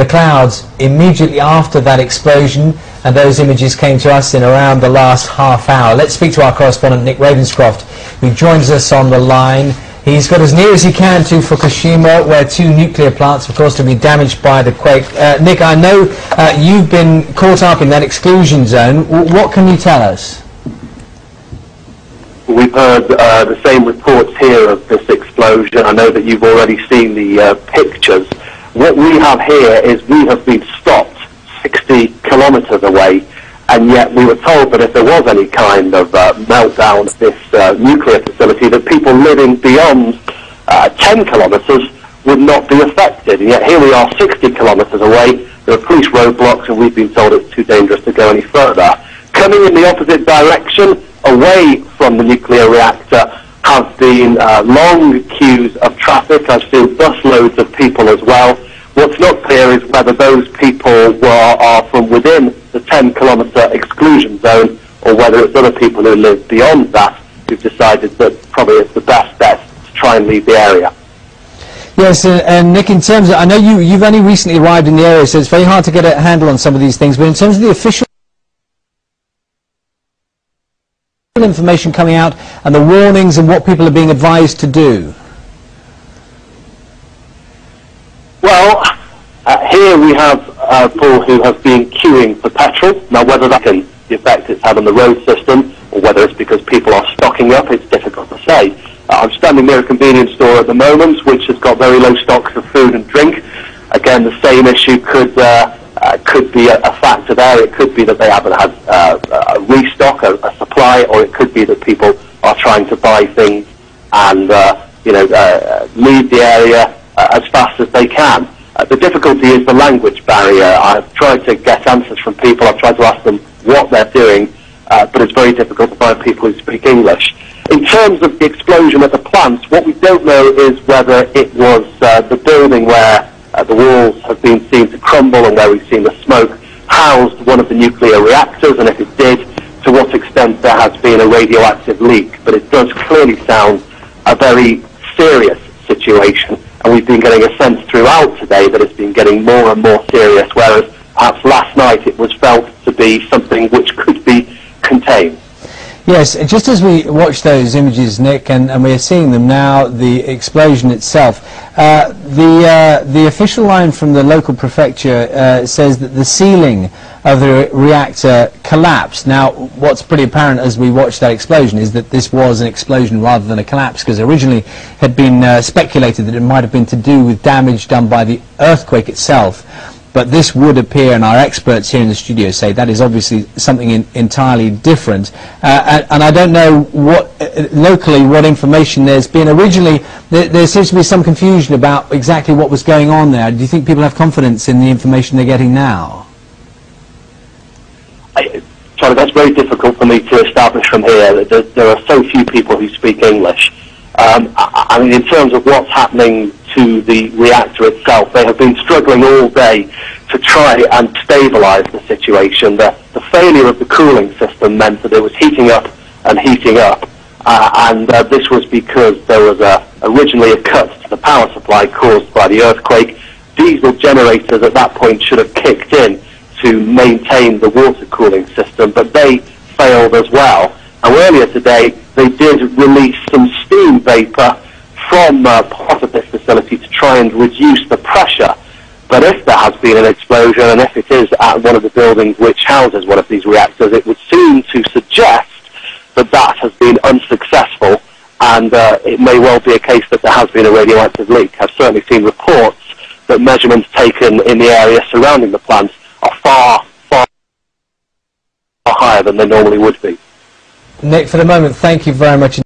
the clouds immediately after that explosion, and those images came to us in around the last half hour. Let's speak to our correspondent Nick Ravenscroft, who joins us on the line. He's got as near as he can to Fukushima, where 2 nuclear plants, of course, have been damaged by the quake. Nick, I know you've been caught up in that exclusion zone. What can you tell us? We've heard the same reports here of this explosion. I know that you've already seen the pictures. What we have here is we have been stopped 60 kilometres away, and yet we were told that if there was any kind of meltdown at this nuclear facility, that people living beyond 10 kilometres would not be affected. And yet here we are 60 kilometres away, there are police roadblocks, and we've been told it's too dangerous to go any further. Coming in the opposite direction, away from the nuclear reactor, have been long queues of traffic. I've seen busloads of people as well. What's not clear is whether those people are from within the 10-kilometre exclusion zone, or whether it's other people who live beyond that who've decided that probably it's the best bet to try and leave the area. Yes, and Nick, in terms of, I know you've only recently arrived in the area, so it's very hard to get a handle on some of these things, but in terms of the official information coming out and the warnings and what people are being advised to do? Well, here we have people who have been queuing for petrol. Now, whether that can the effect it's had on the road system, or whether it's because people are stocking up, it's difficult to say. I'm standing near a convenience store at the moment, which has got very low stocks of food and drink. Again, the same issue could be a factor there. It could be that they haven't had a restock, a supply, or it could be that people are trying to buy things and leave the area as fast as they can. The difficulty is the language barrier. I've tried to get answers from people. I've tried to ask them what they're doing, but it's very difficult to find people who speak English. In terms of the explosion at the plants, what we don't know is whether it was the building where the walls have been seen to crumble and where we've seen the smoke housed one of the nuclear reactors, and if it did, to what extent there has been a radioactive leak. But it does clearly sound a very serious situation, and we've been getting a sense throughout today that it's been getting more and more serious, whereas perhaps last night it was felt to be something which could be contained. Yes, just as we watch those images, Nick, and we're seeing them now, the explosion itself, the official line from the local prefecture says that the ceiling of the reactor collapsed. Now, what's pretty apparent as we watch that explosion is that this was an explosion rather than a collapse, because originally had been speculated that it might have been to do with damage done by the earthquake itself. But this would appear, and our experts here in the studio say that is obviously something entirely different. And I don't know what locally what information there's been. Originally, there seems to be some confusion about exactly what was going on there. Do you think people have confidence in the information they're getting now? Sorry, that's very difficult for me to establish from here. There are so few people who speak English. I mean, in terms of what's happening to the reactor itself, they have been struggling all day to try and stabilise the situation. The failure of the cooling system meant that it was heating up and heating up, and this was because there was originally a cut to the power supply caused by the earthquake. Diesel generators at that point should have kicked in to maintain the water cooling system, but they failed as well. And earlier today, they did release some steam vapour from part of this facility to try and reduce the pressure. But if there has been an explosion, and if it is at one of the buildings which houses one of these reactors, it would seem to suggest that that has been unsuccessful, and it may well be a case that there has been a radioactive leak. I've certainly seen reports that measurements taken in the area surrounding the plants are far, far higher than they normally would be. Nick, for the moment, thank you very much.